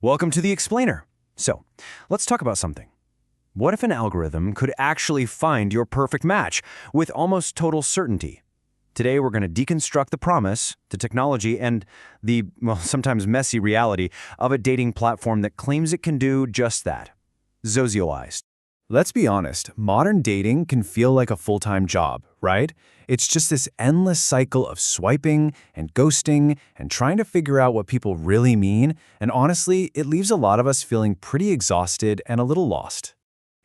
Welcome to the Explainer. So, let's talk about something. What if an algorithm could actually find your perfect match with almost total certainty? Today, we're going to deconstruct the promise, the technology, and the, well, sometimes messy reality of a dating platform that claims it can do just that. Zocialized. Let's be honest, modern dating can feel like a full-time job, right? It's just this endless cycle of swiping and ghosting and trying to figure out what people really mean, and honestly, it leaves a lot of us feeling pretty exhausted and a little lost.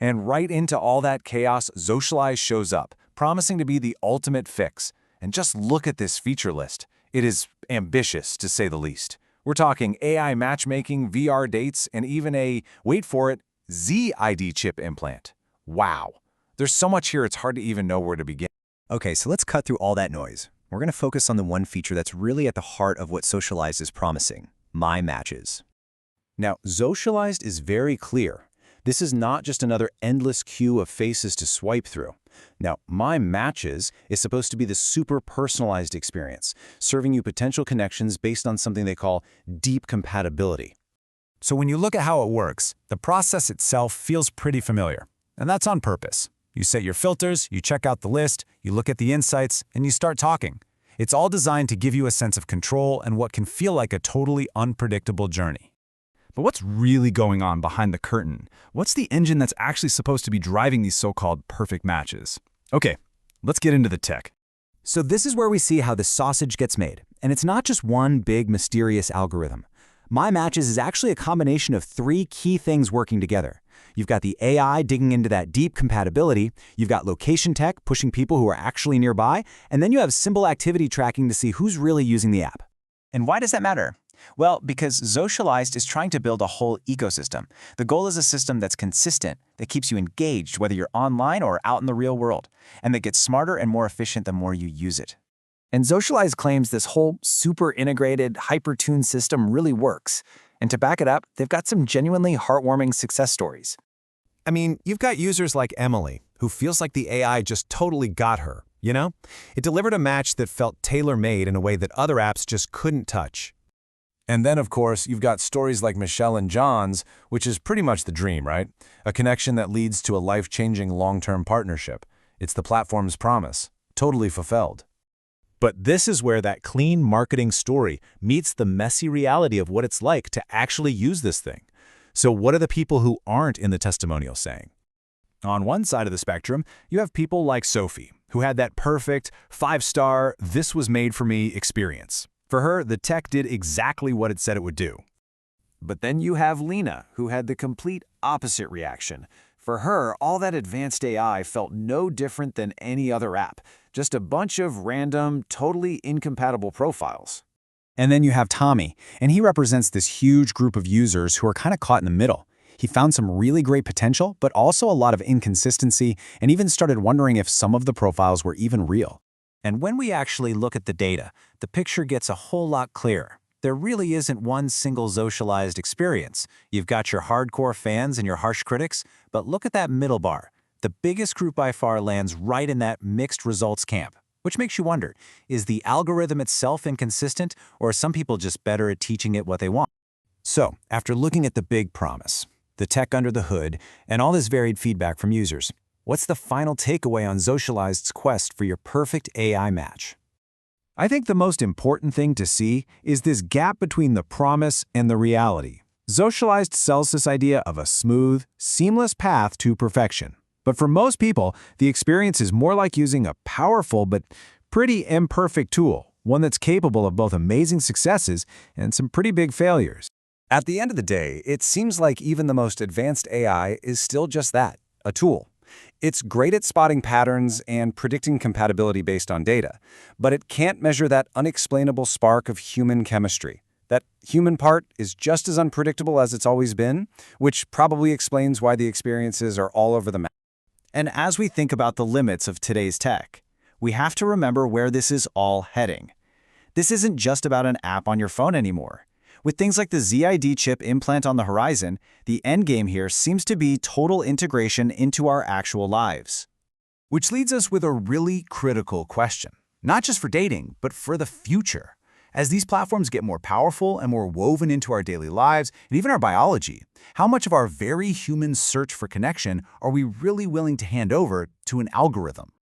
And right into all that chaos, Zocialized shows up, promising to be the ultimate fix. And just look at this feature list. It is ambitious, to say the least. We're talking AI matchmaking, VR dates, and even a, wait for it, ZID chip implant. Wow. There's so much here it's hard to even know where to begin. Okay, so let's cut through all that noise. We're going to focus on the one feature that's really at the heart of what Zocialized is promising, My Matches. Now, Zocialized is very clear. This is not just another endless queue of faces to swipe through. Now, My Matches is supposed to be the super personalized experience, serving you potential connections based on something they call deep compatibility. So when you look at how it works, the process itself feels pretty familiar. And that's on purpose. You set your filters, you check out the list, you look at the insights, and you start talking. It's all designed to give you a sense of control and what can feel like a totally unpredictable journey. But what's really going on behind the curtain? What's the engine that's actually supposed to be driving these so-called perfect matches? Okay, let's get into the tech. So this is where we see how the sausage gets made. And it's not just one big mysterious algorithm. My Matches is actually a combination of three key things working together. You've got the AI digging into that deep compatibility, you've got location tech pushing people who are actually nearby, and then you have symbol activity tracking to see who's really using the app. And why does that matter? Well, because Zocialized is trying to build a whole ecosystem. The goal is a system that's consistent, that keeps you engaged whether you're online or out in the real world, and that gets smarter and more efficient the more you use it. And Zocialized claims this whole super integrated, hyper-tuned system really works. And to back it up, they've got some genuinely heartwarming success stories. I mean, you've got users like Emily, who feels like the AI just totally got her, you know? It delivered a match that felt tailor-made in a way that other apps just couldn't touch. And then, of course, you've got stories like Michelle and John's, which is pretty much the dream, right? A connection that leads to a life-changing long-term partnership. It's the platform's promise, totally fulfilled. But this is where that clean marketing story meets the messy reality of what it's like to actually use this thing. So what are the people who aren't in the testimonial saying? On one side of the spectrum, you have people like Sophie, who had that perfect 5-star, this was made for me experience. For her, the tech did exactly what it said it would do. But then you have Lena, who had the complete opposite reaction. For her, all that advanced AI felt no different than any other app, just a bunch of random, totally incompatible profiles. And then you have Tommy, and he represents this huge group of users who are kind of caught in the middle. He found some really great potential, but also a lot of inconsistency, and even started wondering if some of the profiles were even real. And when we actually look at the data, the picture gets a whole lot clearer. There really isn't one single Zocialized experience. You've got your hardcore fans and your harsh critics, but look at that middle bar. The biggest group by far lands right in that mixed results camp, which makes you wonder, is the algorithm itself inconsistent, or are some people just better at teaching it what they want? So, after looking at the big promise, the tech under the hood, and all this varied feedback from users, what's the final takeaway on Zocialized's quest for your perfect AI match? I think the most important thing to see is this gap between the promise and the reality. Zocialized sells this idea of a smooth, seamless path to perfection. But for most people, the experience is more like using a powerful but pretty imperfect tool, one that's capable of both amazing successes and some pretty big failures. At the end of the day, it seems like even the most advanced AI is still just that, a tool. It's great at spotting patterns and predicting compatibility based on data, but it can't measure that unexplainable spark of human chemistry. That human part is just as unpredictable as it's always been, which probably explains why the experiences are all over the map. And as we think about the limits of today's tech, we have to remember where this is all heading. This isn't just about an app on your phone anymore. With things like the ZID chip implant on the horizon, the endgame here seems to be total integration into our actual lives. Which leads us with a really critical question, not just for dating, but for the future. As these platforms get more powerful and more woven into our daily lives and even our biology, how much of our very human search for connection are we really willing to hand over to an algorithm?